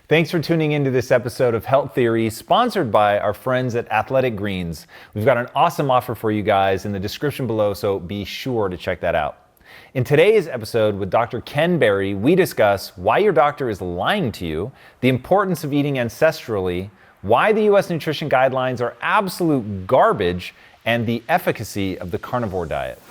Thanks for tuning into this episode of Health Theory, sponsored by our friends at Athletic Greens. We've got an awesome offer for you guys in the description below, so be sure to check that out. In today's episode with Dr. Ken Berry, we discuss why your doctor is lying to you, the importance of eating ancestrally, why the US nutrition guidelines are absolute garbage, and the efficacy of the carnivore diet.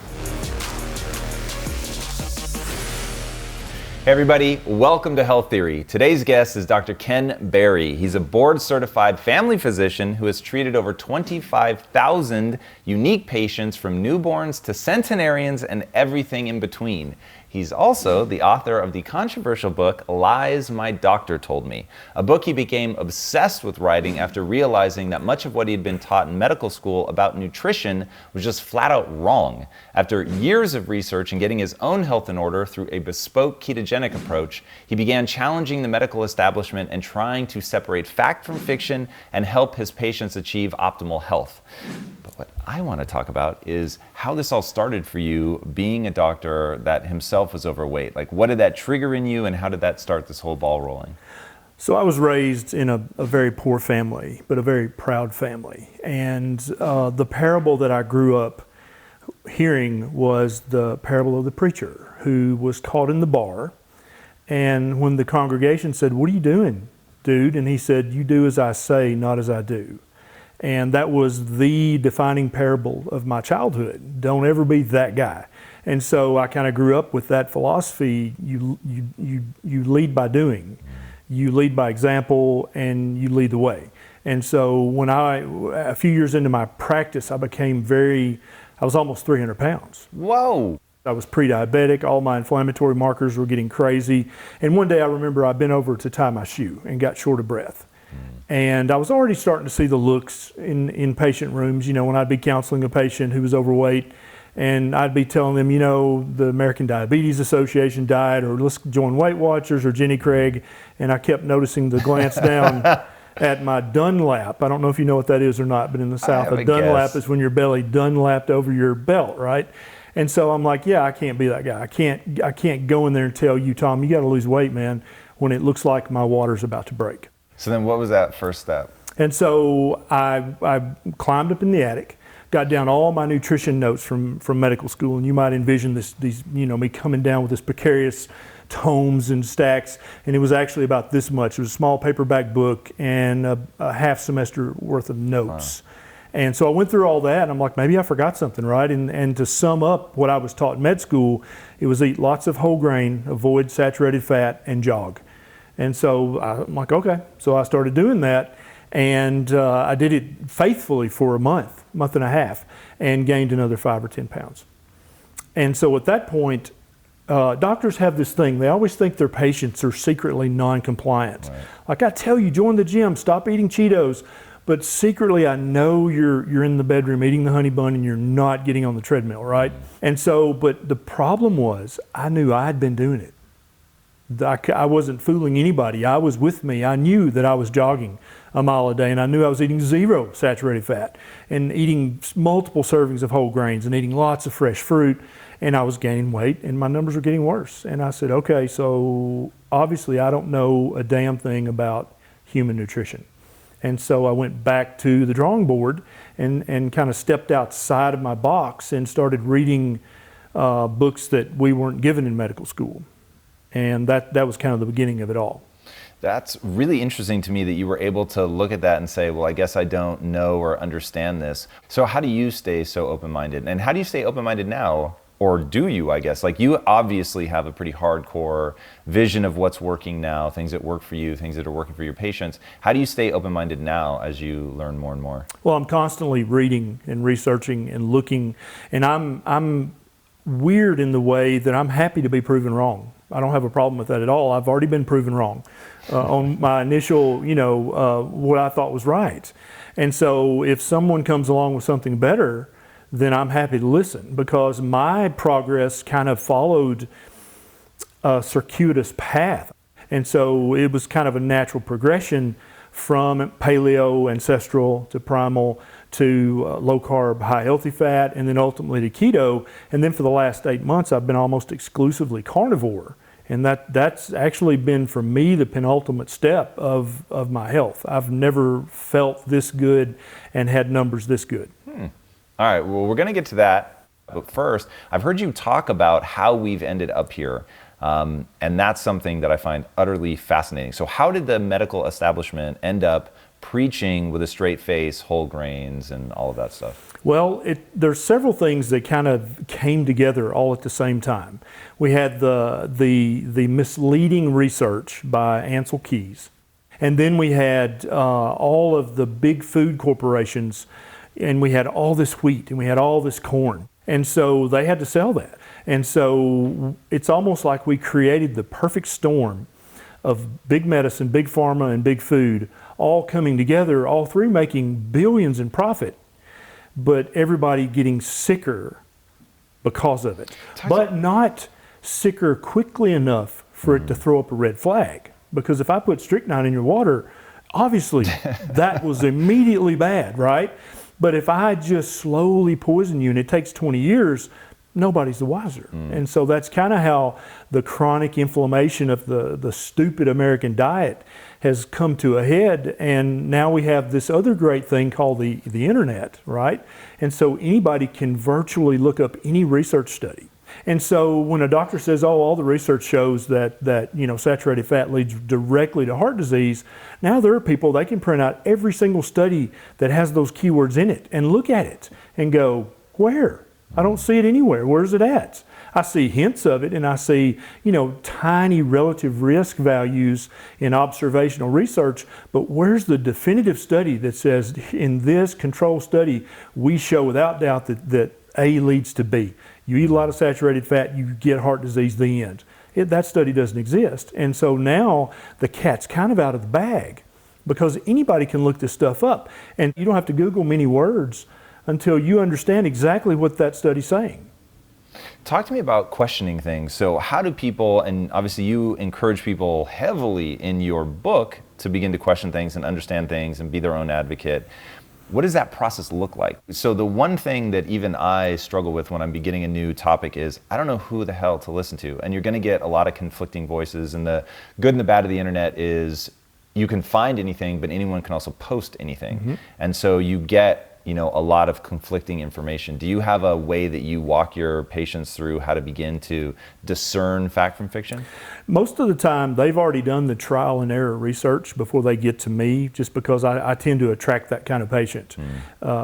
Hey everybody, welcome to Health Theory. Today's guest is Dr. Ken Berry. He's a board-certified family physician who has treated over 25,000 unique patients from newborns to centenarians and everything in between. He's also the author of the controversial book, Lies My Doctor Told Me, a book he became obsessed with writing after realizing that much of what he had been taught in medical school about nutrition was just flat out wrong. After years of research and getting his own health in order through a bespoke ketogenic approach, he began challenging the medical establishment and trying to separate fact from fiction and help his patients achieve optimal health. But what I want to talk about is how this all started for you being a doctor that himself was overweight. Like, what did that trigger in you and how did that start this whole ball rolling? So I was raised in a very poor family, but a very proud family. And the parable that I grew up hearing was the parable of the preacher who was caught in the bar. And when the congregation said, "What are you doing, dude?" And he said, "You do as I say, not as I do." And that was the defining parable of my childhood. Don't ever be that guy. And so I kind of grew up with that philosophy. You lead by doing, you lead by example, and you lead the way. And so when a few years into my practice, I was almost 300 pounds. Whoa. I was pre-diabetic, all my inflammatory markers were getting crazy. And one day I remember I bent over to tie my shoe and got short of breath. And I was already starting to see the looks in patient rooms, when I'd be counseling a patient who was overweight, and I'd be telling them, the American Diabetes Association diet, or let's join Weight Watchers or Jenny Craig. And I kept noticing the glance down at my Dunlap. I don't know if you know what that is or not, but in the South, a Dunlap is when your belly Dunlapped over your belt, right? And so I'm like, yeah, I can't be that guy. I can't go in there and tell you, Tom, you got to lose weight, man, when it looks like my water's about to break. So then what was that first step? And so I climbed up in the attic, got down all my nutrition notes from medical school, and you might envision me coming down with this precarious tomes and stacks, and it was actually about this much. It was a small paperback book and a half semester worth of notes. Wow. And so I went through all that, and I'm like, maybe I forgot something, right? And to sum up what I was taught in med school, it was eat lots of whole grain, avoid saturated fat, and jog. And so I'm like, okay. So I started doing that, and I did it faithfully for a month and a half, and gained another 5 or 10 pounds. And so at that point, doctors have this thing. They always think their patients are secretly non-compliant. Right. Like, I tell you, join the gym, stop eating Cheetos. But secretly, I know you're in the bedroom eating the honey bun and you're not getting on the treadmill, right? And so, but the problem was, I knew I had been doing it. I wasn't fooling anybody. I was with me. I knew that I was jogging a mile a day, and I knew I was eating 0 saturated fat and eating multiple servings of whole grains and eating lots of fresh fruit, and I was gaining weight and my numbers were getting worse. And I said, okay, so obviously I don't know a damn thing about human nutrition. And so I went back to the drawing board and kind of stepped outside of my box and started reading books that we weren't given in medical school. And that was kind of the beginning of it all. That's really interesting to me that you were able to look at that and say, well, I guess I don't know or understand this. So how do you stay so open-minded? And how do you stay open-minded now? Or do you, I guess? Like, you obviously have a pretty hardcore vision of what's working now, things that work for you, things that are working for your patients. How do you stay open-minded now as you learn more and more? Well, I'm constantly reading and researching and looking, and I'm weird in the way that I'm happy to be proven wrong. I don't have a problem with that at all. I've already been proven wrong on my initial, what I thought was right. And so if someone comes along with something better, then I'm happy to listen, because my progress kind of followed a circuitous path. And so it was kind of a natural progression from paleo, ancestral, to primal, to low carb, high healthy fat, and then ultimately to keto. And then for the last 8 months, I've been almost exclusively carnivore. And that's actually been, for me, the penultimate step of my health. I've never felt this good and had numbers this good. All right, well, we're going to get to that. But first, I've heard you talk about how we've ended up here. And that's something that I find utterly fascinating. So how did the medical establishment end up preaching with a straight face, whole grains, and all of that stuff? Well, there's several things that kind of came together all at the same time. We had the misleading research by Ansel Keys, and then we had all of the big food corporations, and we had all this wheat, and we had all this corn, and so they had to sell that. And so it's almost like we created the perfect storm of big medicine, big pharma, and big food all coming together, all three making billions in profit, but everybody getting sicker because of it. But not sicker quickly enough for it to throw up a red flag. Because if I put strychnine in your water, obviously that was immediately bad, right? But if I just slowly poison you and it takes 20 years, nobody's the wiser. And so that's kind of how the chronic inflammation of the stupid American diet has come to a head. And now we have this other great thing called the internet, right? And so anybody can virtually look up any research study. And so when a doctor says, oh, all the research shows that saturated fat leads directly to heart disease, now there are people, they can print out every single study that has those keywords in it and look at it and go, where? I don't see it anywhere. Where's it at? I see hints of it, and I see, tiny relative risk values in observational research, but where's the definitive study that says in this control study, we show without doubt that A leads to B. You eat a lot of saturated fat, you get heart disease, the end. That study doesn't exist. And so now the cat's kind of out of the bag because anybody can look this stuff up, and you don't have to Google many words until you understand exactly what that study's saying. Talk to me about questioning things. So how do people, and obviously you encourage people heavily in your book to begin to question things and understand things and be their own advocate. What does that process look like? So the one thing that even I struggle with when I'm beginning a new topic is I don't know who the hell to listen to. And you're going to get a lot of conflicting voices. And the good and the bad of the internet is you can find anything, but anyone can also post anything. And so you get a lot of conflicting information. Do you have a way that you walk your patients through how to begin to discern fact from fiction? Most of the time, they've already done the trial and error research before they get to me, just because I tend to attract that kind of patient.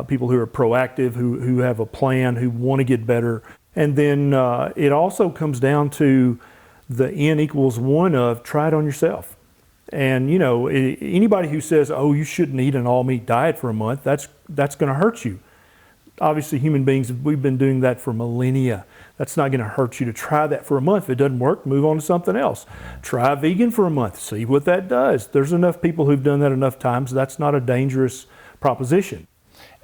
People who are proactive, who have a plan, who want to get better. And then it also comes down to the N equals 1 of try it on yourself. And anybody who says, oh, you shouldn't eat an all-meat diet for a month, that's going to hurt you. Obviously, human beings, we've been doing that for millennia. That's not going to hurt you to try that for a month. If it doesn't work, move on to something else. Try vegan for a month, see what that does. There's enough people who've done that enough times. That's not a dangerous proposition.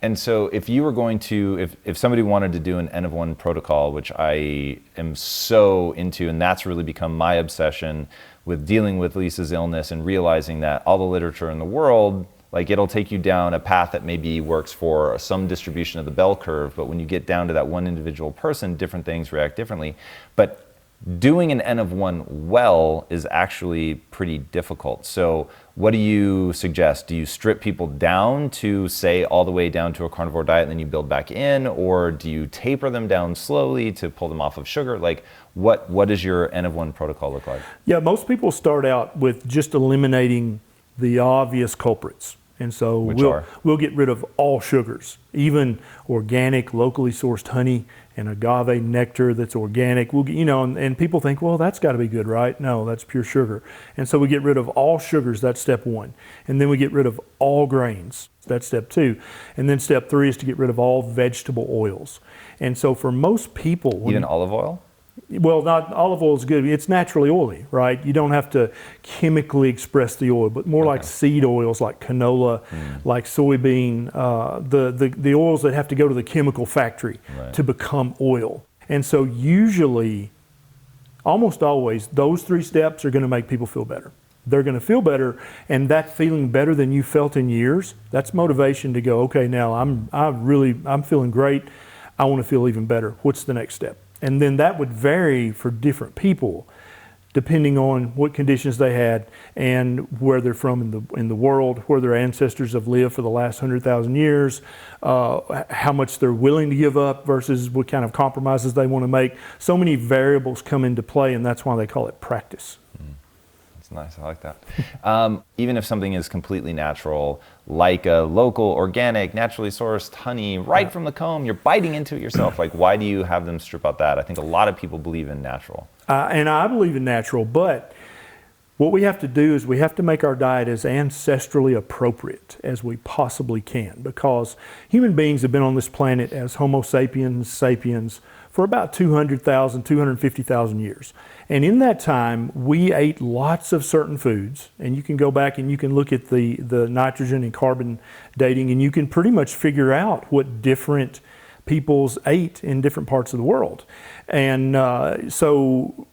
And so if you were going to, if somebody wanted to do an N of 1 protocol, which I am so into, and that's really become my obsession with dealing with Lisa's illness and realizing that all the literature in the world, like it'll take you down a path that maybe works for some distribution of the bell curve, but when you get down to that one individual person, different things react differently. But doing an N of 1 well is actually pretty difficult. So what do you suggest? Do you strip people down to, say, all the way down to a carnivore diet and then you build back in? Or do you taper them down slowly to pull them off of sugar? Like, what does your N of 1 protocol look like? Yeah, most people start out with just eliminating the obvious culprits. And so we'll get rid of all sugars, even organic, locally sourced honey and agave nectar that's organic. And people think, well, that's got to be good, right? No, that's pure sugar. And so we get rid of all sugars. That's step 1. And then we get rid of all grains. That's step 2. And then step 3 is to get rid of all vegetable oils. And so for most people, even olive oil? Well, not olive oil is good. It's naturally oily, right? You don't have to chemically express the oil, but more like seed oils, like canola, like soybean, the oils that have to go to the chemical factory to become oil. And so usually, almost always, those 3 steps are going to make people feel better. They're going to feel better, and that feeling better than you felt in years, that's motivation to go, okay, now I'm feeling great. I want to feel even better. What's the next step? And then that would vary for different people depending on what conditions they had and where they're from in the world, where their ancestors have lived for the last 100,000 years, how much they're willing to give up versus what kind of compromises they want to make. So many variables come into play, and that's why they call it practice. That's nice. I like that. Even if something is completely natural, like a local, organic, naturally sourced honey right from the comb, you're biting into it yourself. Like, why do you have them strip out that? I think a lot of people believe in natural. And I believe in natural, but what we have to do is we have to make our diet as ancestrally appropriate as we possibly can, because human beings have been on this planet as Homo sapiens for about 200,000, 250,000 years. And in that time, we ate lots of certain foods, and you can go back and you can look at the nitrogen and carbon dating, and you can pretty much figure out what different peoples ate in different parts of the world. And so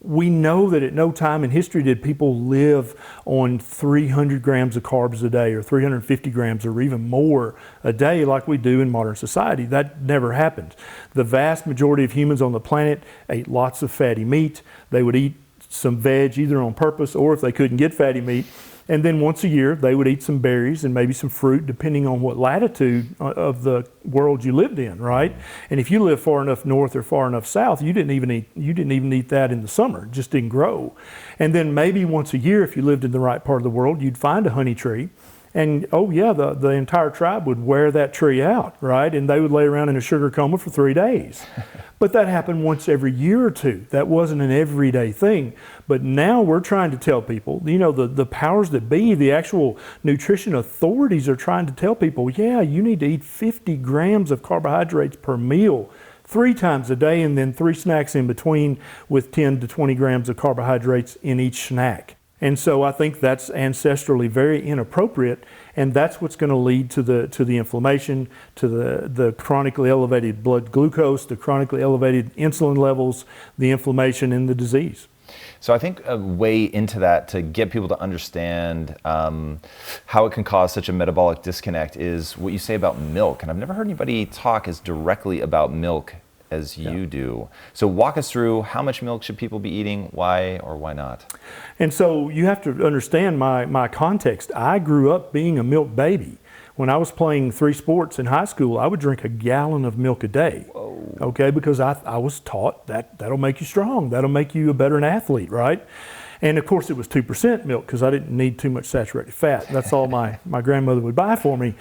we know that at no time in history did people live on 300 grams of carbs a day or 350 grams or even more a day like we do in modern society. That never happened. The vast majority of humans on the planet ate lots of fatty meat. They would eat some veg either on purpose or if they couldn't get fatty meat. And then once a year, they would eat some berries and maybe some fruit, depending on what latitude of the world you lived in, right? And if you live far enough north or far enough south, you didn't even eat that in the summer. It just didn't grow. And then maybe once a year, if you lived in the right part of the world, you'd find a honey tree. And oh yeah, the entire tribe would wear that tree out, right? And they would lay around in a sugar coma for 3 days. But that happened once every year or two. That wasn't an everyday thing. But now we're trying to tell people, you know, the powers that be, the actual nutrition authorities are trying to tell people, yeah, you need to eat 50 grams of carbohydrates per meal 3 times a day, and then 3 snacks in between with 10 to 20 grams of carbohydrates in each snack. And so I think that's ancestrally very inappropriate, and that's what's going to lead to the inflammation, to the chronically elevated blood glucose, the chronically elevated insulin levels, the inflammation, and the disease. So I think a way into that to get people to understand how it can cause such a metabolic disconnect is what you say about milk. And I've never heard anybody talk as directly about milk as you do. So walk us through, how much milk should people be eating, why or why not? And so you have to understand my context. I grew up being a milk baby. When I was playing 3 sports in high school, I would drink a gallon of milk a day. Whoa. Okay, because I was taught that'll make you strong, that'll make you a better athlete, right? And of course it was 2% milk because I didn't need too much saturated fat. That's all my grandmother would buy for me.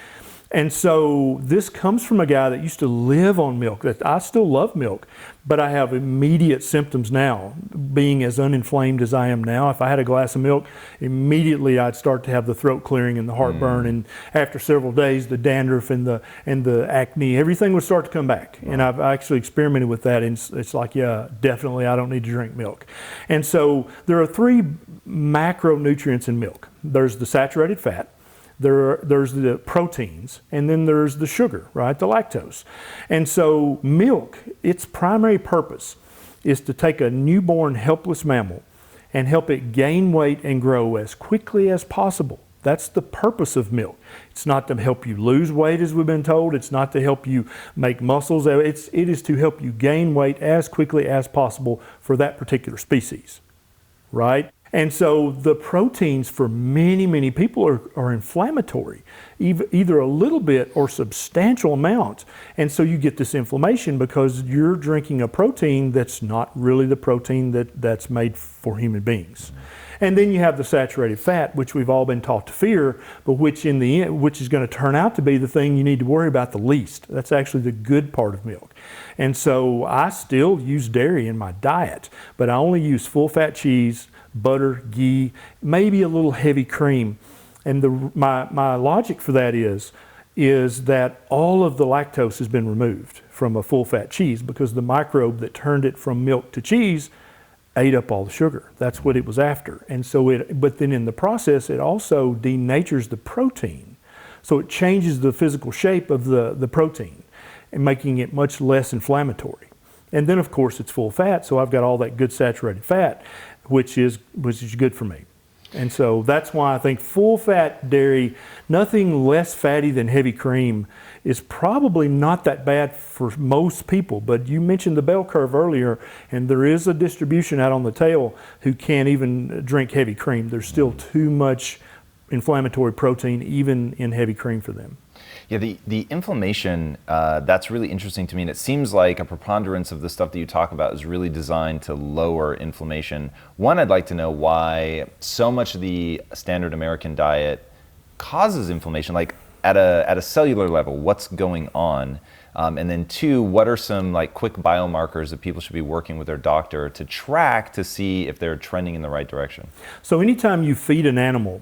And so this comes from a guy that used to live on milk. That I still love milk, but I have immediate symptoms now, being as uninflamed as I am now. If I had a glass of milk, immediately I'd start to have the throat clearing and the heartburn, and after several days, the dandruff and the acne, everything would start to come back. Wow. And I've actually experimented with that, and it's like, yeah, definitely I don't need to drink milk. And so there are 3 macronutrients in milk. There's the saturated fat, there's the proteins, and then there's the sugar, right, the lactose. And so milk, its primary purpose is to take a newborn helpless mammal and help it gain weight and grow as quickly as possible. That's the purpose of milk. It's not to help you lose weight, as we've been told. It's not to help you make muscles. It is to help you gain weight as quickly as possible for that particular species, right? And so the proteins for many, many people are inflammatory, either a little bit or substantial amounts. And so you get this inflammation because you're drinking a protein that's not really the protein that's made for human beings. And then you have the saturated fat, which we've all been taught to fear, but which in the end, which is going to turn out to be the thing you need to worry about the least. That's actually the good part of milk. And so I still use dairy in my diet, but I only use full fat cheese, butter, ghee, maybe a little heavy cream. And my logic for that is that all of the lactose has been removed from a full fat cheese because the microbe that turned it from milk to cheese ate up all the sugar. That's what it was after. And so but then in the process, it also denatures the protein. So it changes the physical shape of the protein and making it much less inflammatory. And then of course it's full fat, so I've got all that good saturated fat, which is good for me. And so that's why I think full fat dairy, nothing less fatty than heavy cream, is probably not that bad for most people. But you mentioned the bell curve earlier, and there is a distribution out on the tail who can't even drink heavy cream. There's still too much inflammatory protein even in heavy cream for them. Yeah, the inflammation, that's really interesting to me, and it seems like a preponderance of the stuff that you talk about is really designed to lower inflammation. One, I'd like to know why so much of the standard American diet causes inflammation, like at a cellular level, what's going on? And then two, what are some like quick biomarkers that people should be working with their doctor to track to see if they're trending in the right direction? So anytime you feed an animal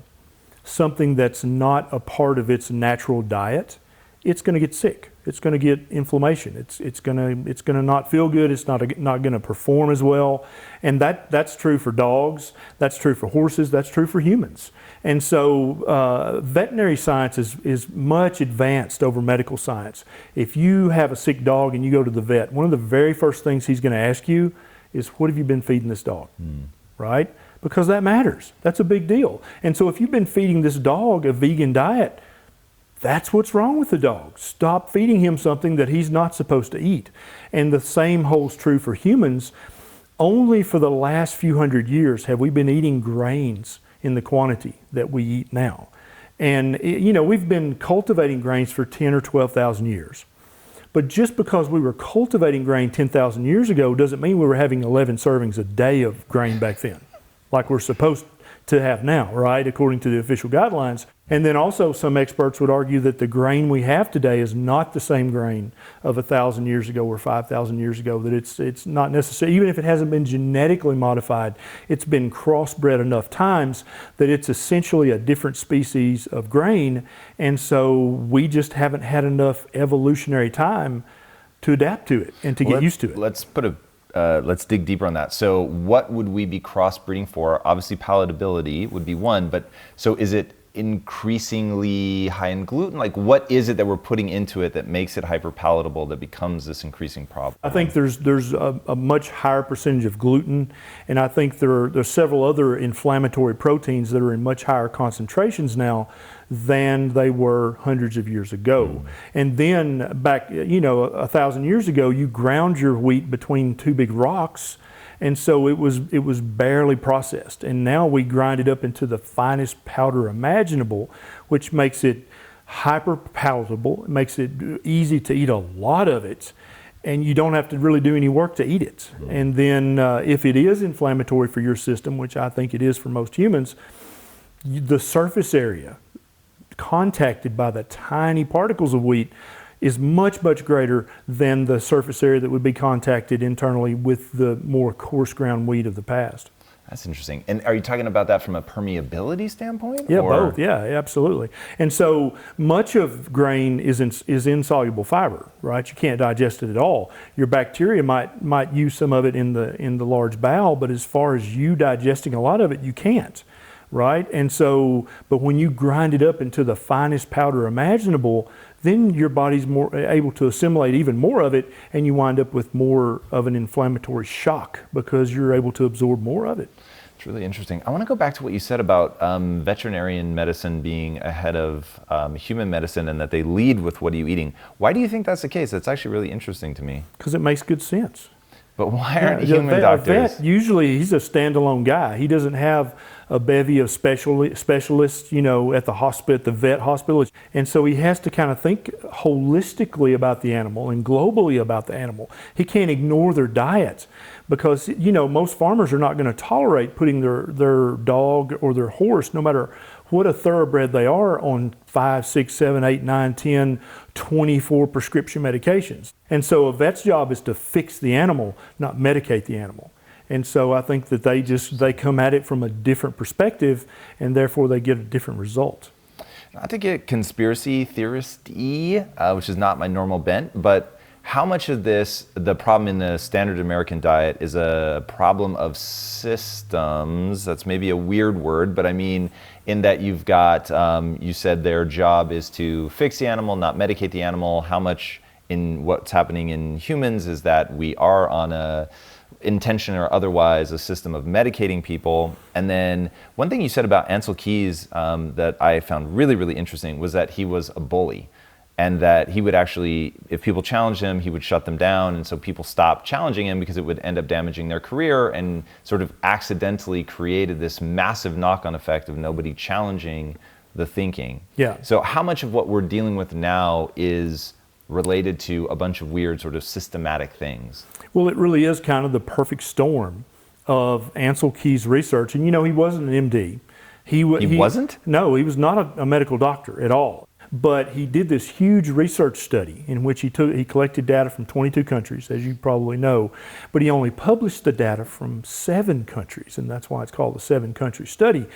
something that's not a part of its natural diet, it's going to get sick. It's going to get inflammation. It's going to not feel good. It's not going to perform as well. And that's true for dogs. That's true for horses. That's true for humans. And so veterinary science is much advanced over medical science. If you have a sick dog and you go to the vet, one of the very first things he's going to ask you is, what have you been feeding this dog? Right? Because that matters. That's a big deal. And so if you've been feeding this dog a vegan diet, that's what's wrong with the dog. Stop feeding him something that he's not supposed to eat. And the same holds true for humans. Only for the last few hundred years have we been eating grains in the quantity that we eat now. And we've been cultivating grains for 10 or 12,000 years. But just because we were cultivating grain 10,000 years ago doesn't mean we were having 11 servings a day of grain back then, like we're supposed to have now, right, according to the official guidelines. And then also some experts would argue that the grain we have today is not the same grain of 1,000 years ago or 5,000 years ago, that it's not necessary, even if it hasn't been genetically modified, it's been crossbred enough times that it's essentially a different species of grain. And so we just haven't had enough evolutionary time to adapt to it and to get used to it. Let's dig deeper on that. So what would we be crossbreeding for? Obviously palatability would be one, but so is it increasingly high in gluten? Like what is it that we're putting into it that makes it hyper palatable, that becomes this increasing problem? I think there's a much higher percentage of gluten, and I think there's several other inflammatory proteins that are in much higher concentrations now than they were hundreds of years ago. And then back, 1,000 years ago, you ground your wheat between two big rocks, and so it was barely processed. And now we grind it up into the finest powder imaginable, which makes it hyper palatable. It makes it easy to eat a lot of it, and you don't have to really do any work to eat it. And then if it is inflammatory for your system, which I think it is for most humans, the surface area contacted by the tiny particles of wheat is much, much greater than the surface area that would be contacted internally with the more coarse ground wheat of the past. That's interesting. And are you talking about that from a permeability standpoint? Yeah, both. Yeah, absolutely. And so much of grain is insoluble fiber, right? You can't digest it at all. Your bacteria might use some of it in the large bowel, but as far as you digesting a lot of it, you can't, right? And so, but when you grind it up into the finest powder imaginable, then your body's more able to assimilate even more of it, and you wind up with more of an inflammatory shock because you're able to absorb more of it. It's really interesting. I want to go back to what you said about veterinarian medicine being ahead of human medicine, and that they lead with what are you eating. Why do you think that's the case? That's actually really interesting to me. Because it makes good sense. But why aren't human doctors? A vet, usually he's a standalone guy. He doesn't have a bevy of specialists, at the hospital, at the vet hospital. And so he has to kind of think holistically about the animal and globally about the animal. He can't ignore their diets because, most farmers are not going to tolerate putting their dog or their horse, no matter what a thoroughbred they are, on 5, 6, 7, 8, 9, 10, 24 prescription medications. And so a vet's job is to fix the animal, not medicate the animal. And so I think that they come at it from a different perspective, and therefore they get a different result. Not to get conspiracy theorist-y, which is not my normal bent, but how much of this, the problem in the standard American diet, is a problem of systems? That's maybe a weird word, but I mean in that you've got, you said their job is to fix the animal, not medicate the animal. How much in what's happening in humans is that we are on a intention or otherwise, a system of medicating people. And then one thing you said about Ansel Keys that I found really, really interesting was that he was a bully, and that he would actually, if people challenged him, he would shut them down. And so people stopped challenging him because it would end up damaging their career, and sort of accidentally created this massive knock-on effect of nobody challenging the thinking. Yeah. So how much of what we're dealing with now is related to a bunch of weird sort of systematic things? Well, it really is kind of the perfect storm of Ansel Keys' research. And he wasn't an MD. He wasn't? No, he was not a medical doctor at all. But he did this huge research study in which he collected data from 22 countries, as you probably know, but he only published the data from 7 countries, and that's why it's called the 7-country study.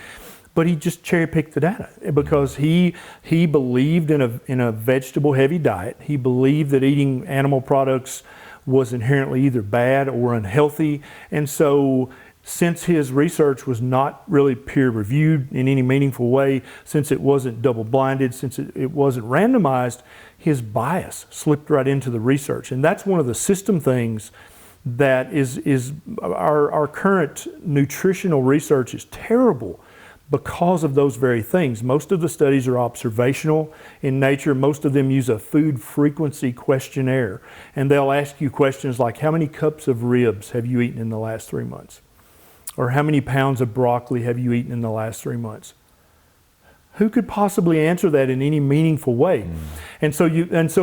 But he just cherry-picked the data because he believed in a vegetable-heavy diet. He believed that eating animal products was inherently either bad or unhealthy. And so since his research was not really peer-reviewed in any meaningful way, since it wasn't double-blinded, since it wasn't randomized, his bias slipped right into the research. And that's one of the system things that is our current nutritional research is terrible because of those very things. Most of the studies are observational in nature. Most of them use a food frequency questionnaire, and they'll ask you questions like, how many cups of ribs have you eaten in the last 3 months? Or how many pounds of broccoli have you eaten in the last 3 months? Who could possibly answer that in any meaningful way? And so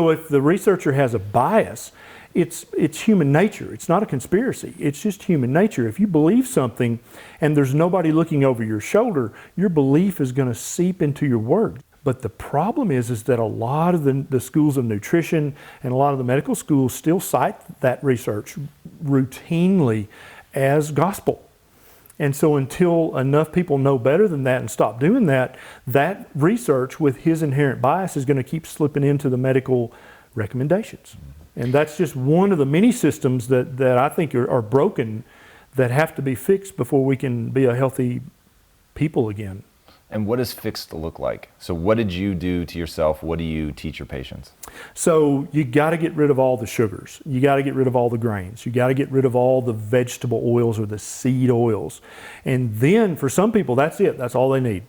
if the researcher has a bias, it's human nature. It's not a conspiracy. It's just human nature. If you believe something and there's nobody looking over your shoulder, your belief is going to seep into your work. But the problem is that a lot of the schools of nutrition and a lot of the medical schools still cite that research routinely as gospel. And so until enough people know better than that and stop doing that, that research with his inherent bias is going to keep slipping into the medical recommendations. And that's just one of the many systems that I think are broken, that have to be fixed before we can be a healthy people again. And what does fixed look like? So what did you do to yourself? What do you teach your patients? So you got to get rid of all the sugars. You got to get rid of all the grains. You got to get rid of all the vegetable oils or the seed oils. And then for some people, that's it. That's all they need.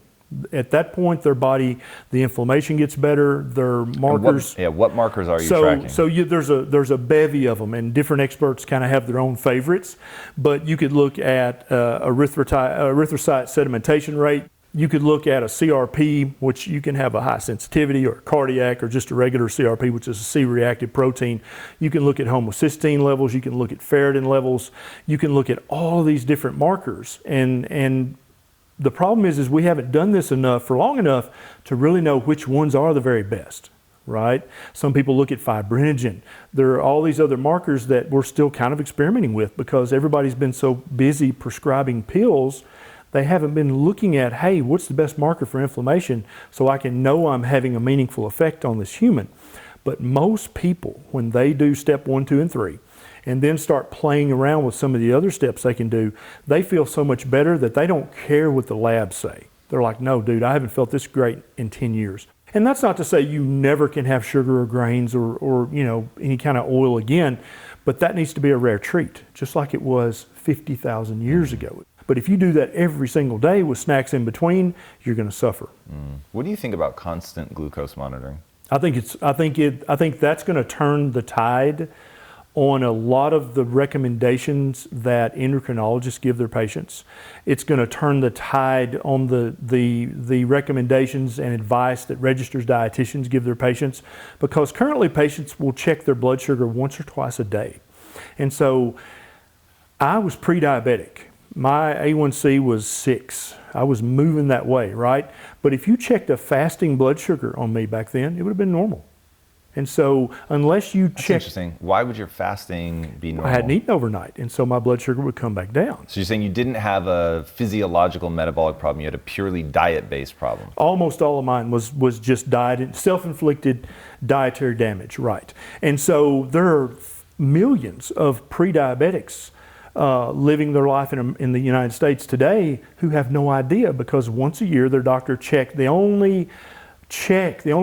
At that point, their body, the inflammation gets better, their markers. What markers are you tracking? So there's a bevy of them, and different experts kind of have their own favorites. But you could look at erythrocyte sedimentation rate. You could look at a CRP, which you can have a high sensitivity, or cardiac, or just a regular CRP, which is a C-reactive protein. You can look at homocysteine levels. You can look at ferritin levels. You can look at all of these different markers. And the problem is we haven't done this enough for long enough to really know which ones are the very best, right? Some people look at fibrinogen. There are all these other markers that we're still kind of experimenting with because everybody's been so busy prescribing pills. They haven't been looking at, hey, what's the best marker for inflammation so I can know I'm having a meaningful effect on this human. But most people, when they do step 1, 2, and 3, and then start playing around with some of the other steps they can do, they feel so much better that they don't care what the labs say. They're like, no, dude, I haven't felt this great in 10 years. And that's not to say you never can have sugar or grains or any kind of oil again, but that needs to be a rare treat, just like it was 50,000 years ago. But if you do that every single day with snacks in between, you're going to suffer. What do you think about constant glucose monitoring? I think that's going to turn the tide on a lot of the recommendations that endocrinologists give their patients. It's going to turn the tide on the recommendations and advice that registered dietitians give their patients, because currently patients will check their blood sugar once or twice a day. And so I was pre-diabetic. My A1C was 6. I was moving that way, right? But if you checked a fasting blood sugar on me back then, it would have been normal. And so unless you That's check... interesting. Why would your fasting be normal? I hadn't eaten overnight, and so my blood sugar would come back down. So you're saying you didn't have a physiological metabolic problem, you had a purely diet-based problem? Almost all of mine was just diet, self-inflicted dietary damage, right. And so there are millions of pre-diabetics living their life in the United States today who have no idea, because once a year their doctor checked. The only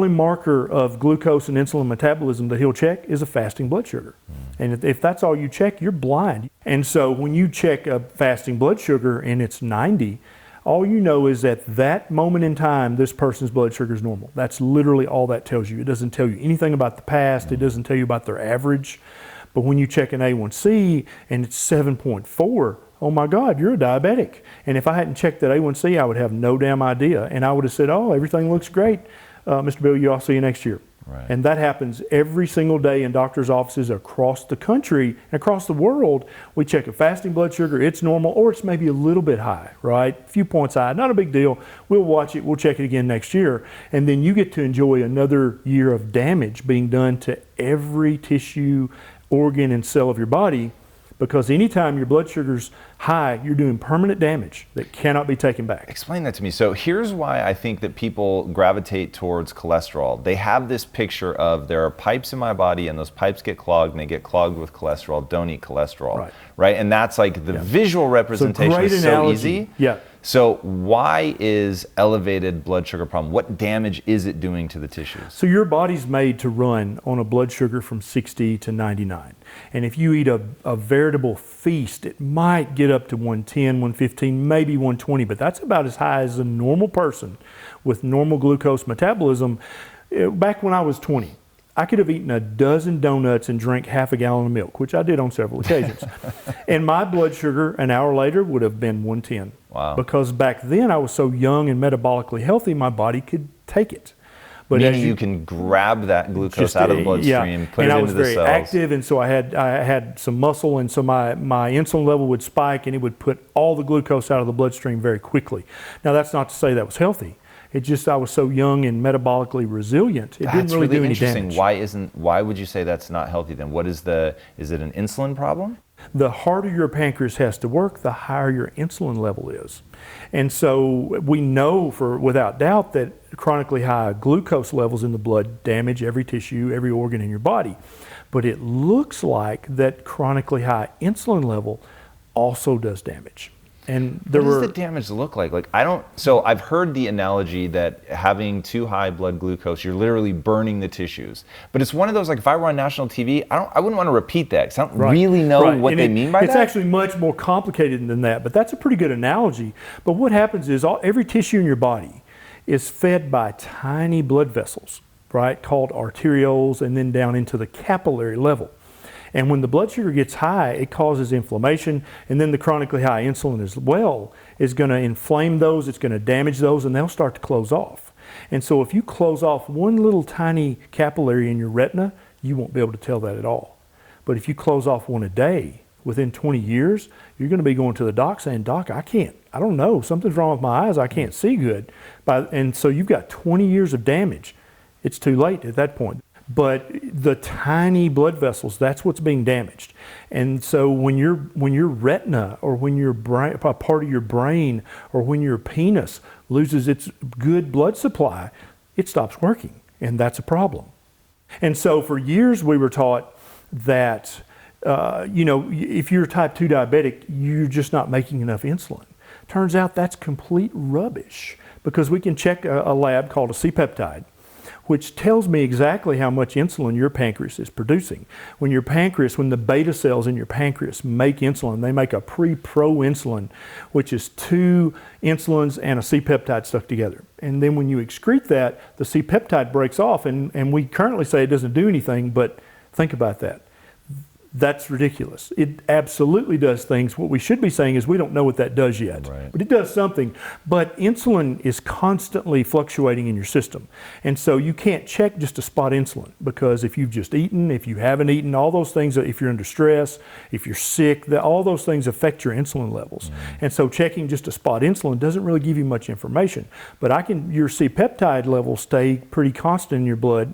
marker of glucose and insulin metabolism that he'll check is a fasting blood sugar. And if that's all you check, you're blind. And so when you check a fasting blood sugar and it's 90, all you know is at that moment in time, this person's blood sugar is normal. That's literally all that tells you. It doesn't tell you anything about the past. It doesn't tell you about their average. But when you check an A1C and it's 7.4, oh my God, you're a diabetic. And if I hadn't checked that A1C, I would have no damn idea. And I would have said, oh, everything looks great. Mr. Bilyeu, I'll see you next year. Right. And that happens every single day in doctors' offices across the country and across the world. We check a fasting blood sugar, it's normal, or it's maybe a little bit high, right? A few points high, not a big deal. We'll watch it, we'll check it again next year. And then you get to enjoy another year of damage being done to every tissue, organ, and cell of your body. Because anytime your blood sugar's high, you're doing permanent damage that cannot be taken back. Explain that to me. So here's why I think that people gravitate towards cholesterol. They have this picture of there are pipes in my body and those pipes get clogged and they get clogged with cholesterol. Don't eat cholesterol. Right? And that's like the visual representation is so easy. Yeah. So why is elevated blood sugar problem? What damage is it doing to the tissues? So your body's made to run on a blood sugar from 60 to 99. And if you eat a veritable feast, it might get up to 110, 115, maybe 120, but that's about as high as a normal person with normal glucose metabolism. Back when I was 20, I could have eaten a dozen donuts and drank half a gallon of milk, which I did on several occasions. And my blood sugar an hour later would have been 110. Wow. Because back then I was so young and metabolically healthy, my body could take it. But meaning you can grab that glucose out of the bloodstream, put it into the cells. And I was very active, and so I had some muscle, and so my insulin level would spike, and it would put all the glucose out of the bloodstream very quickly. Now that's not to say that was healthy. It just, I was so young and metabolically resilient, it didn't really do any damage. Why would you say that's not healthy then? Is it an insulin problem? The harder your pancreas has to work, the higher your insulin level is. And so we know without doubt that chronically high glucose levels in the blood damage every tissue, every organ in your body. But it looks like that chronically high insulin level also does damage. And what does the damage look like? So I've heard the analogy that having too high blood glucose, you're literally burning the tissues. But it's one of those, like if I were on national TV, I wouldn't want to repeat that because I don't really know what they mean by that. It's actually much more complicated than that, but that's a pretty good analogy. But what happens is every tissue in your body is fed by tiny blood vessels, right, called arterioles, and then down into the capillary level. And when the blood sugar gets high, it causes inflammation, and then the chronically high insulin as well is going to inflame those, it's going to damage those, and they'll start to close off. And so if you close off one little tiny capillary in your retina, you won't be able to tell that at all. But if you close off one a day, within 20 years, you're going to be going to the doc saying, Doc, I don't know, something's wrong with my eyes, I can't see good. And so you've got 20 years of damage. It's too late at that point. But the tiny blood vessels, that's what's being damaged. And so when your retina, or when your brain, a part of your brain, or when your penis loses its good blood supply, it stops working, and that's a problem. And so for years we were taught that if you're type 2 diabetic, you're just not making enough insulin. Turns out that's complete rubbish, because we can check a lab called a C-peptide, which tells me exactly how much insulin your pancreas is producing. When the beta cells in your pancreas make insulin, they make a pre-proinsulin, which is 2 insulins and a C-peptide stuck together. And then when you excrete that, the C-peptide breaks off, and we currently say it doesn't do anything, but think about that. That's ridiculous. It absolutely does things. What we should be saying is we don't know what that does yet, but it does something. But insulin is constantly fluctuating in your system. And so you can't check just to spot insulin, because if you've just eaten, if you haven't eaten, all those things, if you're under stress, if you're sick, all those things affect your insulin levels. And so checking just to spot insulin doesn't really give you much information. But your C-peptide levels stay pretty constant in your blood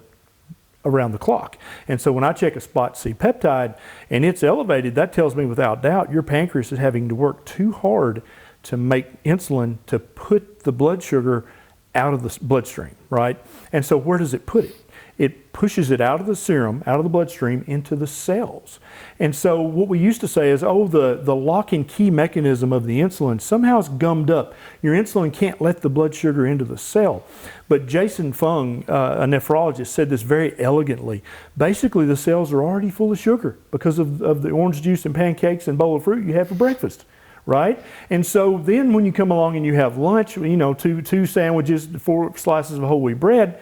around the clock. And so when I check a spot C-peptide and it's elevated, that tells me without doubt your pancreas is having to work too hard to make insulin to put the blood sugar out of the bloodstream, right? And so where does it put it? It pushes it out of the serum, out of the bloodstream, into the cells. And so what we used to say is, oh, the lock and key mechanism of the insulin somehow is gummed up. Your insulin can't let the blood sugar into the cell. But Jason Fung, a nephrologist, said this very elegantly. Basically, the cells are already full of sugar because of the orange juice and pancakes and bowl of fruit you have for breakfast. Right? And so then when you come along and you have lunch, you know, two sandwiches, 4 slices of whole wheat bread,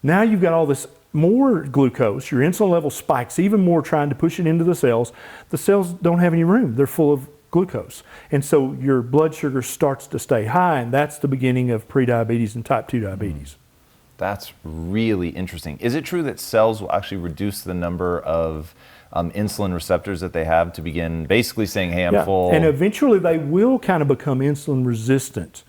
now you've got all this more glucose. Your insulin level spikes even more trying to push it into the cells. The cells don't have any room. They're full of glucose. And so your blood sugar starts to stay high, and that's the beginning of prediabetes and type 2 diabetes. That's really interesting. Is it true that cells will actually reduce the number of insulin receptors that they have to begin basically saying, hey, I'm full? And eventually they will kind of become insulin resistant.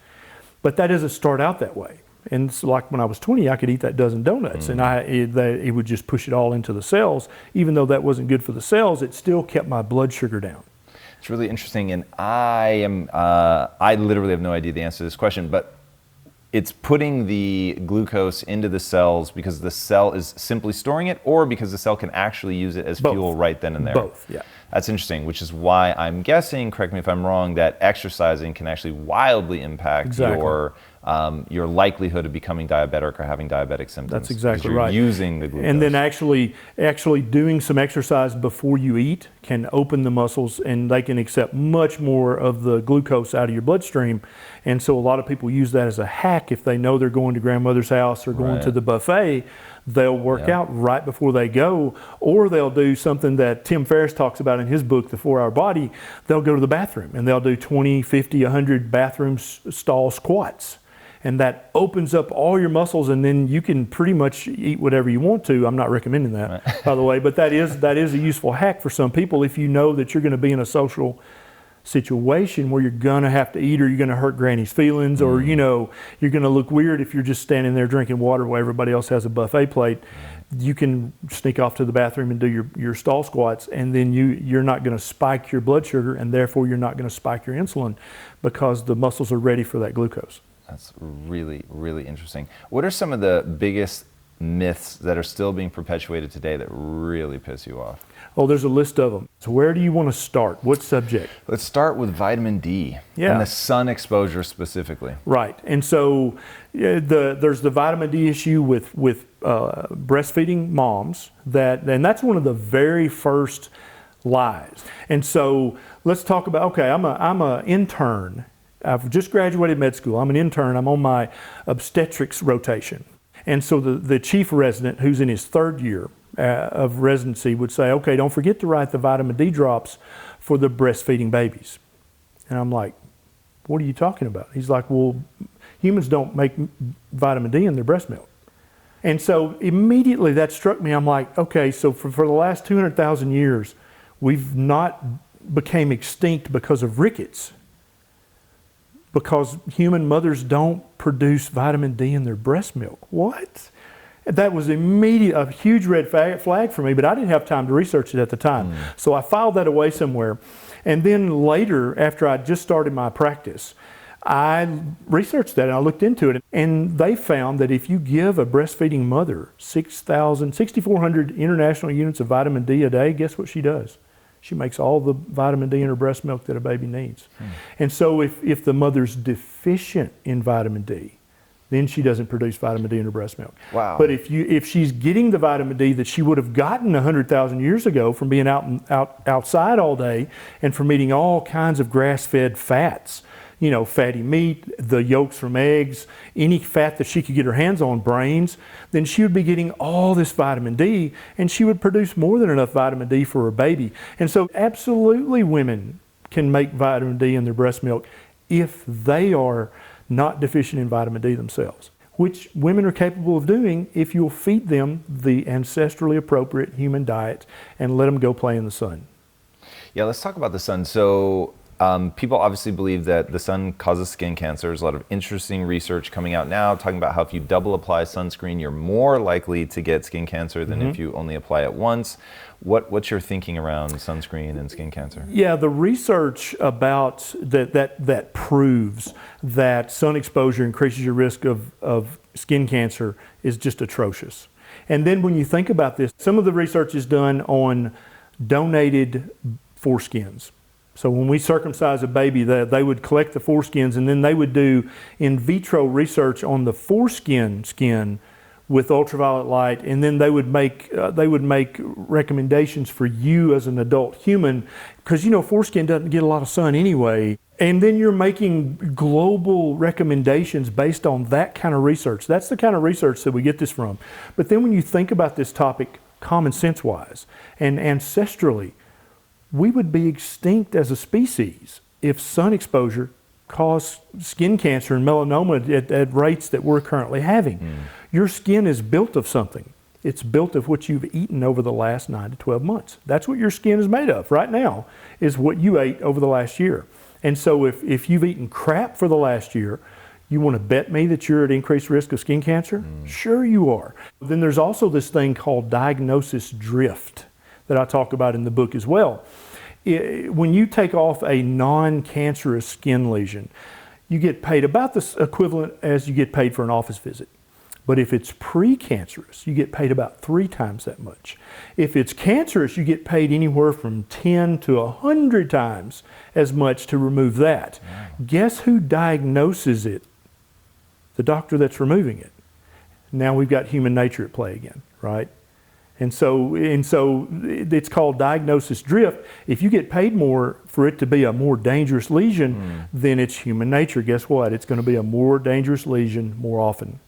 But that doesn't start out that way. And so like when I was 20, I could eat that dozen donuts, and it would just push it all into the cells. Even though that wasn't good for the cells, it still kept my blood sugar down. It's really interesting, and I literally have no idea the answer to this question, but it's putting the glucose into the cells because the cell is simply storing it, or because the cell can actually use it as fuel right then and there? Both, yeah. That's interesting, which is why I'm guessing, correct me if I'm wrong, that exercising can actually wildly impact your likelihood of becoming diabetic or having diabetic symptoms. That's exactly you're right. Using the glucose. And then actually doing some exercise before you eat can open the muscles, and they can accept much more of the glucose out of your bloodstream. And so a lot of people use that as a hack. If they know they're going to grandmother's house or going to the buffet, they'll work out right before they go, or they'll do something that Tim Ferriss talks about in his book, The 4-Hour Body. They'll go to the bathroom and they'll do 20, 50, 100 bathroom stall squats. And that opens up all your muscles, and then you can pretty much eat whatever you want to. I'm not recommending that, by the way, but that is a useful hack for some people if you know that you're going to be in a social situation where you're going to have to eat, or you're going to hurt granny's feelings, or you know, you're going to look weird if you're just standing there drinking water while everybody else has a buffet plate. You can sneak off to the bathroom and do your stall squats, and then you're not going to spike your blood sugar, and therefore you're not going to spike your insulin because the muscles are ready for that glucose. That's really, really interesting. What are some of the biggest myths that are still being perpetuated today that really piss you off? Oh, there's a list of them. So where do you want to start? What subject? Let's start with vitamin D and the sun exposure specifically. Right. And so there's the vitamin D issue with breastfeeding moms, and that's one of the very first lies. And so let's talk about, okay, I'm an intern. I've just graduated med school. I'm an intern. I'm on my obstetrics rotation. And so the chief resident, who's in his 3rd year of residency, would say, okay, don't forget to write the vitamin D drops for the breastfeeding babies. And I'm like, what are you talking about? He's like, well, humans don't make vitamin D in their breast milk. And so immediately that struck me. I'm like, okay, so for the last 200,000 years, we've not became extinct because of rickets, because human mothers don't produce vitamin D in their breast milk. What? That was a huge red flag for me, but I didn't have time to research it at the time. So I filed that away somewhere. And then later, after I just started my practice, I researched that and I looked into it. And they found that if you give a breastfeeding mother 6,400 international units of vitamin D a day, guess what she does? She makes all the vitamin D in her breast milk that a baby needs. And so if the mother's deficient in vitamin D, then she doesn't produce vitamin D in her breast milk. Wow. But if she's getting the vitamin D that she would have gotten 100,000 years ago from being outside all day and from eating all kinds of grass-fed fats, you know, fatty meat, the yolks from eggs, any fat that she could get her hands on, brains, then she would be getting all this vitamin D, and she would produce more than enough vitamin D for her baby. And so absolutely women can make vitamin D in their breast milk if they are not deficient in vitamin D themselves, which women are capable of doing if you'll feed them the ancestrally appropriate human diet and let them go play in the sun. Yeah, let's talk about the sun. So People obviously believe that the sun causes skin cancer. There's a lot of interesting research coming out now talking about how if you double apply sunscreen, you're more likely to get skin cancer than if you only apply it once. What's your thinking around sunscreen and skin cancer? Yeah, the research about that proves that sun exposure increases your risk of skin cancer is just atrocious. And then when you think about this, some of the research is done on donated foreskins. So when we circumcise a baby, they would collect the foreskins and then they would do in vitro research on the foreskin skin with ultraviolet light, and then they would make recommendations for you as an adult human, because foreskin doesn't get a lot of sun anyway. And then you're making global recommendations based on that kind of research. That's the kind of research that we get this from. But then when you think about this topic common sense wise and ancestrally, we would be extinct as a species if sun exposure caused skin cancer and melanoma at rates that we're currently having. Your skin is built of something. It's built of what you've eaten over the last 9 to 12 months. That's what your skin is made of right now, is what you ate over the last year. And so if you've eaten crap for the last year, you want to bet me that you're at increased risk of skin cancer? Sure you are. Then there's also this thing called diagnosis drift that I talk about in the book as well. When you take off a non-cancerous skin lesion, you get paid about the equivalent as you get paid for an office visit. But if it's precancerous, you get paid about 3 times that much. If it's cancerous, you get paid anywhere from 10 to 100 times as much to remove that. Wow. Guess who diagnoses it? The doctor that's removing it. Now we've got human nature at play again, right? And so it's called diagnosis drift. If you get paid more for it to be a more dangerous lesion, then it's human nature. Guess what? It's going to be a more dangerous lesion more often.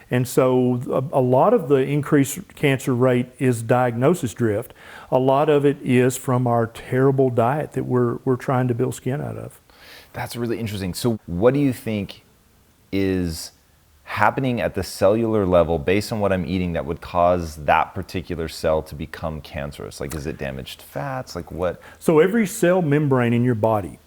And so a lot of the increased cancer rate is diagnosis drift. A lot of it is from our terrible diet that we're trying to build skin out of. That's really interesting. So what do you think is happening at the cellular level based on what I'm eating that would cause that particular cell to become cancerous? Like, is it damaged fats? Like what? So every cell membrane in your body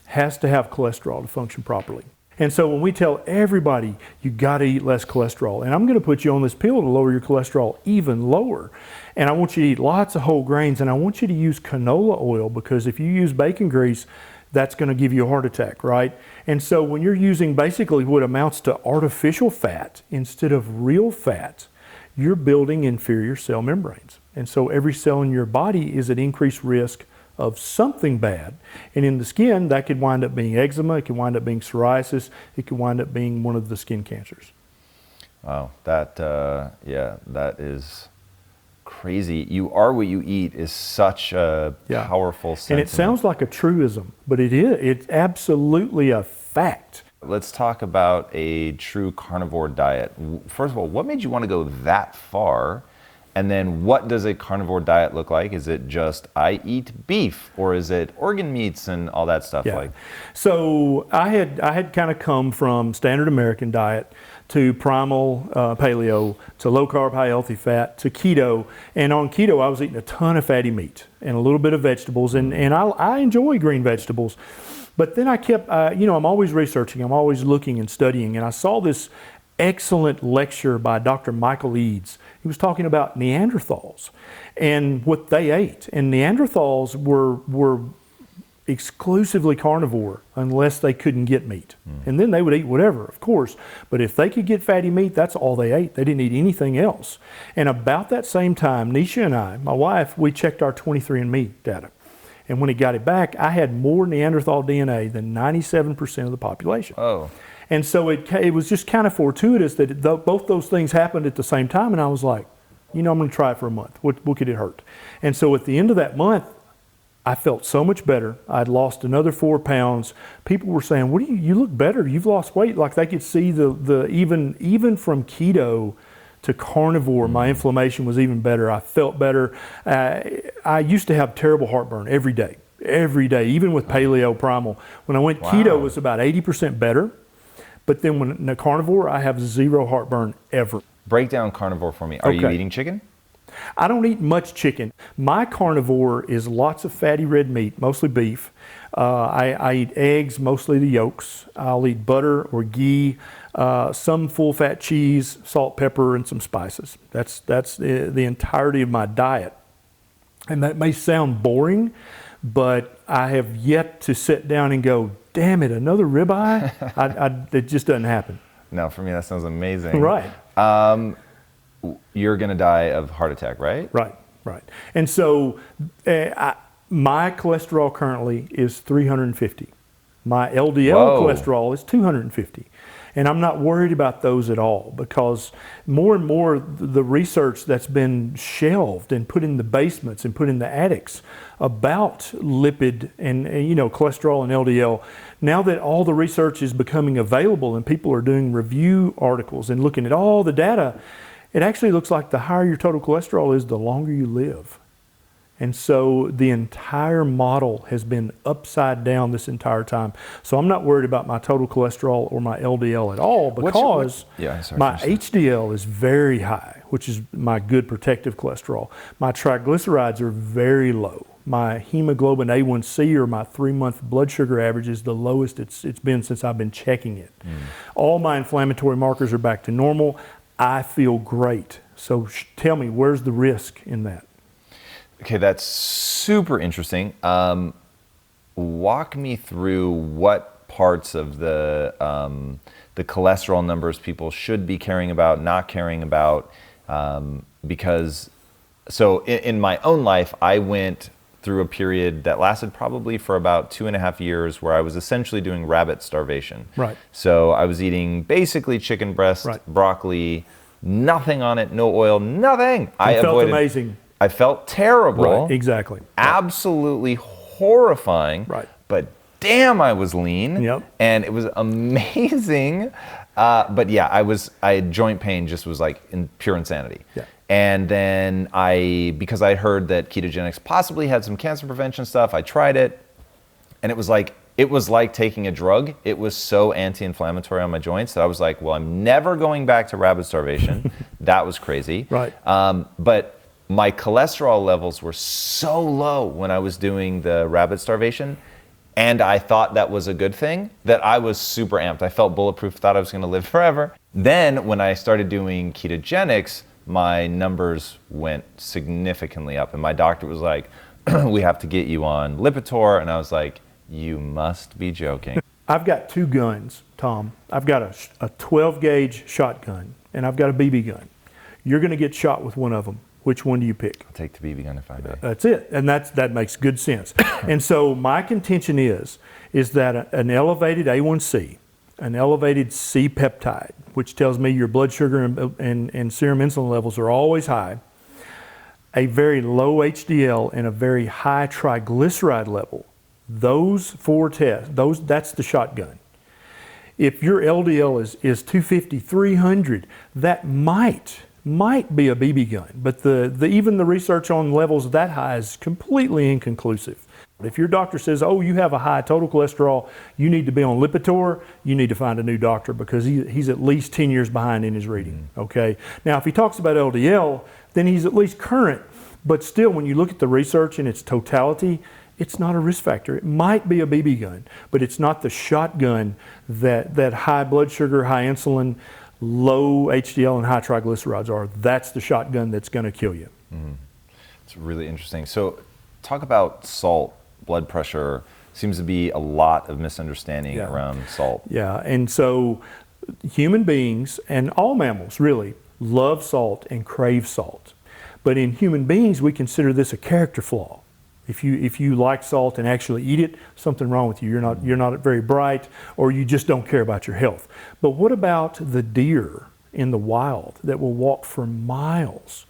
has to have cholesterol to function properly. And so when we tell everybody, you got to eat less cholesterol, and I'm going to put you on this pill to lower your cholesterol even lower, and I want you to eat lots of whole grains, and I want you to use canola oil, because if you use bacon grease, that's going to give you a heart attack, right? And so when you're using basically what amounts to artificial fat instead of real fat, you're building inferior cell membranes. And so every cell in your body is at increased risk of something bad. And in the skin, that could wind up being eczema, it could wind up being psoriasis, it could wind up being one of the skin cancers. Wow, that is crazy. You are what you eat is such a powerful sentiment. And it sounds like a truism, but it is. It's absolutely a fact. Let's talk about a true carnivore diet. First of all, what made you want to go that far? And then what does a carnivore diet look like? Is it just I eat beef, or is it organ meats and all that stuff? Yeah. So I had kind of come from standard American diet to primal paleo, to low carb, high healthy fat, to keto. And on keto, I was eating a ton of fatty meat and a little bit of vegetables. And I enjoy green vegetables. But then I kept, I'm always researching, I'm always looking and studying. And I saw this excellent lecture by Dr. Michael Eads. He was talking about Neanderthals and what they ate. And Neanderthals were exclusively carnivore unless they couldn't get meat. And then they would eat whatever, of course. But if they could get fatty meat, that's all they ate. They didn't eat anything else. And about that same time, Nisha and I, my wife, we checked our 23andMe data. And when he got it back, I had more Neanderthal DNA than 97% of the population. Oh. And so it was just kind of fortuitous that both those things happened at the same time. And I was like, I'm going to try it for a month. What could it hurt? And so at the end of that month, I felt so much better. I'd lost another 4 pounds. People were saying, you look better. You've lost weight. Like they could see even from keto to carnivore, my inflammation was even better. I felt better. I used to have terrible heartburn every day, even with paleo primal. When I went keto, it was about 80% better. But then when in a carnivore, I have zero heartburn ever. Break down carnivore for me. Are you eating chicken? I don't eat much chicken. My carnivore is lots of fatty red meat, mostly beef. I eat eggs, mostly the yolks. I'll eat butter or ghee, some full fat cheese, salt, pepper, and some spices. That's the entirety of my diet. And that may sound boring, but I have yet to sit down and go, damn it, another ribeye? It just doesn't happen. No, for me that sounds amazing. Right. You're gonna die of heart attack, right? Right. And so my cholesterol currently is 350. My LDL cholesterol is 250. And I'm not worried about those at all, because more and more the research that's been shelved and put in the basements and put in the attics about lipid and cholesterol and LDL, now that all the research is becoming available and people are doing review articles and looking at all the data, it actually looks like the higher your total cholesterol is, the longer you live. And so the entire model has been upside down this entire time. So I'm not worried about my total cholesterol or my LDL at all, because my HDL is very high, which is my good protective cholesterol. My triglycerides are very low. My hemoglobin A1C, or my 3-month blood sugar average, is the lowest it's been since I've been checking it. All my inflammatory markers are back to normal. I feel great. So tell me, where's the risk in that? Okay, that's super interesting. Walk me through what parts of the cholesterol numbers people should be caring about, not caring about, because in my own life, I went through a period that lasted probably for about 2.5 years, where I was essentially doing rabbit starvation. Right. So I was eating basically chicken breast, broccoli, nothing on it, no oil, nothing. I felt amazing. I felt terrible. Right, exactly. Absolutely horrifying. Right. But damn, I was lean. Yep. And it was amazing. But yeah, I had joint pain, just was like in pure insanity. Yeah. And then because I heard that ketogenics possibly had some cancer prevention stuff, I tried it. And it was like taking a drug. It was so anti-inflammatory on my joints that I was like, well, I'm never going back to rabbit starvation. That was crazy. Right. But my cholesterol levels were so low when I was doing the rabbit starvation, and I thought that was a good thing, that I was super amped. I felt bulletproof, thought I was gonna live forever. Then when I started doing ketogenics, my numbers went significantly up, and my doctor was like, we have to get you on Lipitor, and I was like, you must be joking. I've got 2 guns, Tom. I've got a 12 gauge shotgun, and I've got a BB gun. You're gonna get shot with one of them. Which one do you pick? I'll take the BB gun if I may. That's it, and that makes good sense. And so my contention is that an elevated A1C, an elevated C-peptide, which tells me your blood sugar and serum insulin levels are always high, a very low HDL and a very high triglyceride level, those 4 tests, that's the shotgun. If your LDL is 250, 300, that might be a BB gun, but even the research on levels that high is completely inconclusive. If your doctor says, oh, you have a high total cholesterol, you need to be on Lipitor, you need to find a new doctor, because he's at least 10 years behind in his reading, okay? Now, if he talks about LDL, then he's at least current, but still, when you look at the research in its totality, it's not a risk factor. It might be a BB gun, but it's not the shotgun that high blood sugar, high insulin, low HDL and high triglycerides are. That's the shotgun that's going to kill you. It's really interesting. So talk about salt, blood pressure. Seems to be a lot of misunderstanding around salt. Yeah, and so human beings and all mammals really love salt and crave salt. But in human beings, we consider this a character flaw. If you like salt and actually eat it, something wrong with you. You're not very bright, or you just don't care about your health. But what about the deer in the wild that will walk for miles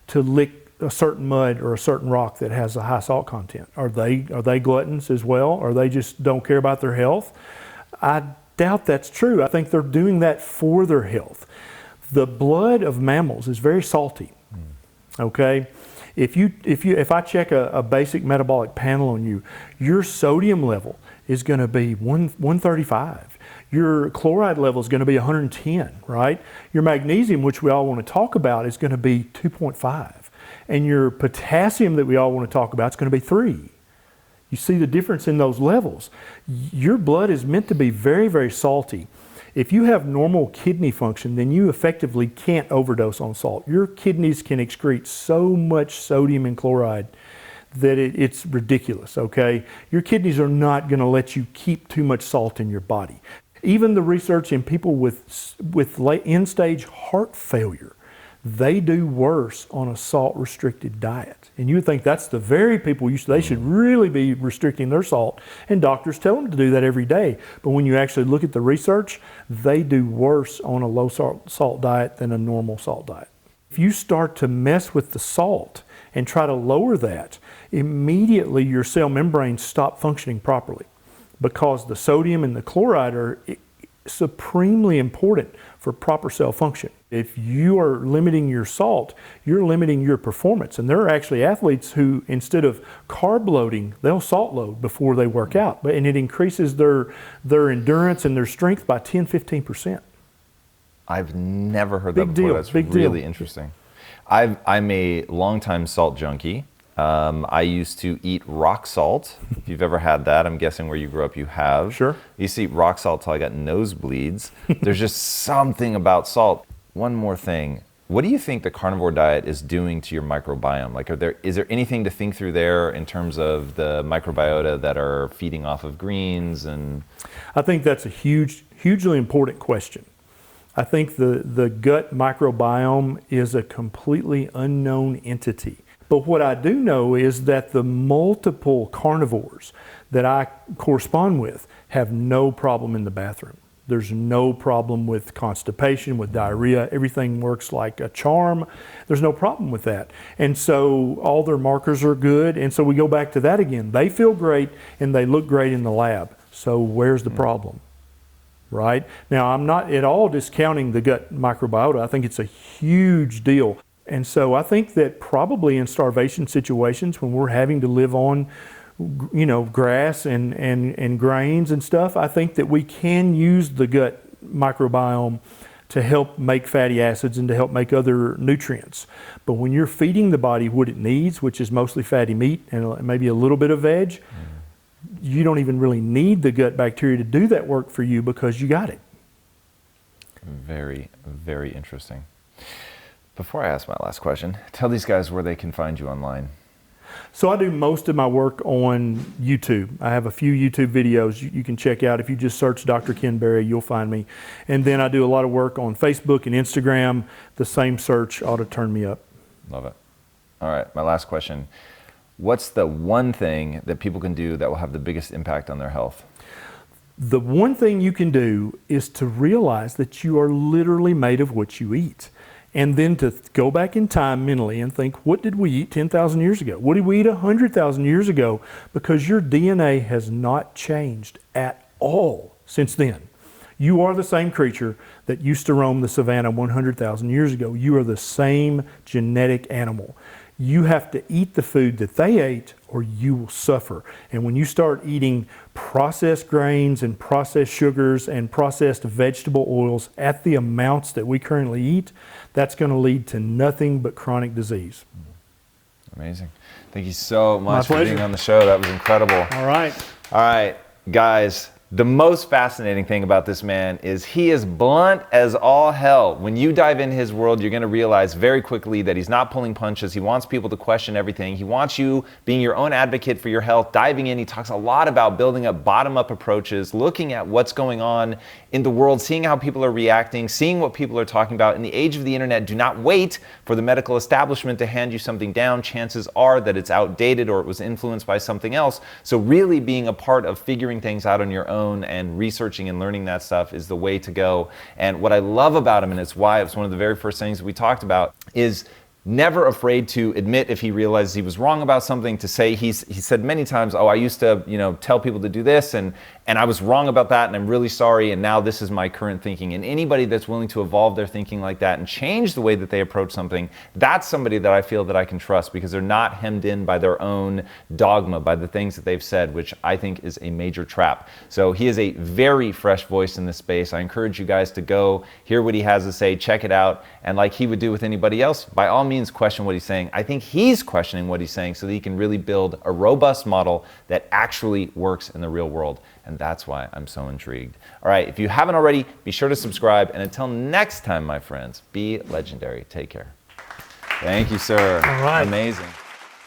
to lick a certain mud or a certain rock that has a high salt content? Are they gluttons as well, or they just don't care about their health? I doubt that's true. I think they're doing that for their health. The blood of mammals is very salty. Okay. If I check a basic metabolic panel on you, your sodium level is going to be 135. Your chloride level is going to be 110, right? Your magnesium, which we all want to talk about, is going to be 2.5. And your potassium that we all want to talk about is going to be 3. You see the difference in those levels. Your blood is meant to be very, very salty. If you have normal kidney function, then you effectively can't overdose on salt. Your kidneys can excrete so much sodium and chloride that it's ridiculous, okay? Your kidneys are not going to let you keep too much salt in your body. Even the research in people with end-stage heart failure, they do worse on a salt-restricted diet. And you would think that's the very people they should really be restricting their salt, and doctors tell them to do that every day. But when you actually look at the research, they do worse on a low salt diet than a normal salt diet. If you start to mess with the salt and try to lower that, immediately your cell membranes stop functioning properly, because the sodium and the chloride are supremely important for proper cell function. If you are limiting your salt, you're limiting your performance. And there are actually athletes who, instead of carb loading, they'll salt load before they work out. And it increases their endurance and their strength by 10-15%. I've never heard that before. Deal. That's Big really deal. interesting. I'm a longtime salt junkie. I used to eat rock salt. If you've ever had that, I'm guessing where you grew up you have. Sure. I used to eat rock salt till I got nosebleeds. There's just something about salt. One more thing. What do you think the carnivore diet is doing to your microbiome? Like, is there anything to think through there in terms of the microbiota that are feeding off of greens? And I think that's a hugely important question. I think the gut microbiome is a completely unknown entity. But what I do know is that the multiple carnivores that I correspond with have no problem in the bathroom. There's no problem with constipation, with diarrhea. Everything works like a charm. There's no problem with that. And so all their markers are good. And so we go back to that again. They feel great and they look great in the lab. So where's the problem? Right? Now, I'm not at all discounting the gut microbiota. I think it's a huge deal. And so I think that probably in starvation situations, when we're having to live on, grass and grains and stuff, I think that we can use the gut microbiome to help make fatty acids and to help make other nutrients. But when you're feeding the body what it needs, which is mostly fatty meat and maybe a little bit of veg, you don't even really need the gut bacteria to do that work for you because you got it. Very, very interesting. Before I ask my last question, tell these guys where they can find you online. So I do most of my work on YouTube. I have a few YouTube videos you can check out. If you just search Dr. Ken Berry, you'll find me. And then I do a lot of work on Facebook and Instagram. The same search ought to turn me up. Love it. All right, my last question. What's the one thing that people can do that will have the biggest impact on their health? The one thing you can do is to realize that you are literally made of what you eat. And then to go back in time mentally and think, what did we eat 10,000 years ago? What did we eat 100,000 years ago? Because your DNA has not changed at all since then. You are the same creature that used to roam the savannah 100,000 years ago. You are the same genetic animal. You have to eat the food that they ate or you will suffer. And when you start eating processed grains and processed sugars and processed vegetable oils at the amounts that we currently eat, that's going to lead to nothing but chronic disease. Amazing. Thank you so much My for pleasure. being on the show. That was incredible. All right. All right, guys. The most fascinating thing about this man is he is blunt as all hell. When you dive into his world, you're going to realize very quickly that he's not pulling punches. He wants people to question everything. He wants you being your own advocate for your health, diving in. He talks a lot about building up bottom-up approaches, looking at what's going on in the world, seeing how people are reacting, seeing what people are talking about. In the age of the internet, do not wait for the medical establishment to hand you something down. Chances are that it's outdated or it was influenced by something else. So really being a part of figuring things out on your own and researching and learning that stuff is the way to go. And what I love about him, and it's why it's one of the very first things that we talked about, is never afraid to admit if he realizes he was wrong about something, to say he said many times, oh, I used to tell people to do this, and and I was wrong about that, and I'm really sorry, and now this is my current thinking. And anybody that's willing to evolve their thinking like that and change the way that they approach something, that's somebody that I feel that I can trust, because they're not hemmed in by their own dogma, by the things that they've said, which I think is a major trap. So he is a very fresh voice in this space. I encourage you guys to go hear what he has to say, check it out, and like he would do with anybody else, by all means question what he's saying. I think he's questioning what he's saying so that he can really build a robust model that actually works in the real world. And that's why I'm so intrigued. All right, if you haven't already, be sure to subscribe. And until next time, my friends, be legendary. Take care. Thank you, sir. All right. Amazing.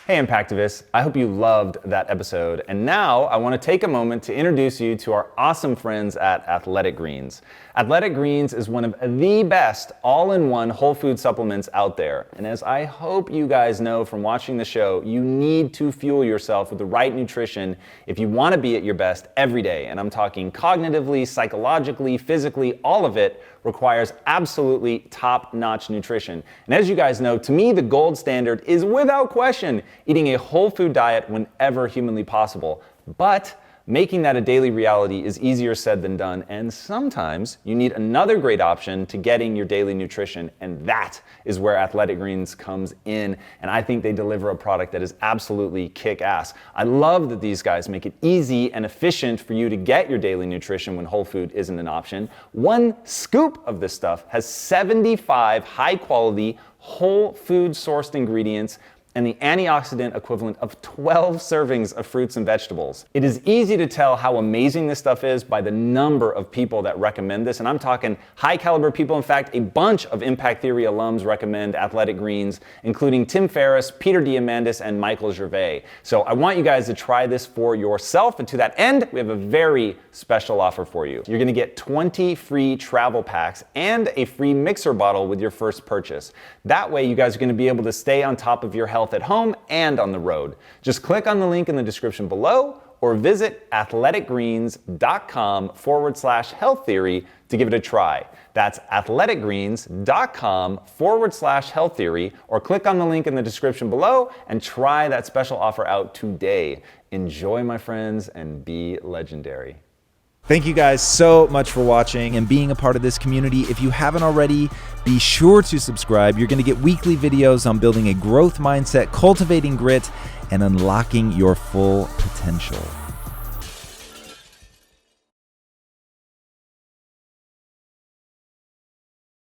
Hey, Impactivists. I hope you loved that episode. And now I want to take a moment to introduce you to our awesome friends at Athletic Greens. Athletic Greens is one of the best all-in-one whole food supplements out there. And as I hope you guys know from watching the show, you need to fuel yourself with the right nutrition if you want to be at your best every day. And I'm talking cognitively, psychologically, physically, all of it requires absolutely top-notch nutrition. And as you guys know, to me, the gold standard is without question eating a whole food diet whenever humanly possible. But making that a daily reality is easier said than done, and sometimes you need another great option to getting your daily nutrition, and that is where Athletic Greens comes in, and I think they deliver a product that is absolutely kick-ass. I love that these guys make it easy and efficient for you to get your daily nutrition when whole food isn't an option. One scoop of this stuff has 75 high-quality, whole food-sourced ingredients and the antioxidant equivalent of 12 servings of fruits and vegetables. It is easy to tell how amazing this stuff is by the number of people that recommend this, and I'm talking high caliber people. In fact, a bunch of Impact Theory alums recommend Athletic Greens, including Tim Ferriss, Peter Diamandis, and Michael Gervais. So I want you guys to try this for yourself, and to that end, we have a very special offer for you. You're gonna get 20 free travel packs and a free mixer bottle with your first purchase. That way, you guys are gonna be able to stay on top of your health at home and on the road. Just click on the link in the description below or visit athleticgreens.com/health theory to give it a try. That's athleticgreens.com/health theory, or click on the link in the description below and try that special offer out today. Enjoy, my friends, and be legendary. Thank you guys so much for watching and being a part of this community. If you haven't already, be sure to subscribe. You're going to get weekly videos on building a growth mindset, cultivating grit, and unlocking your full potential.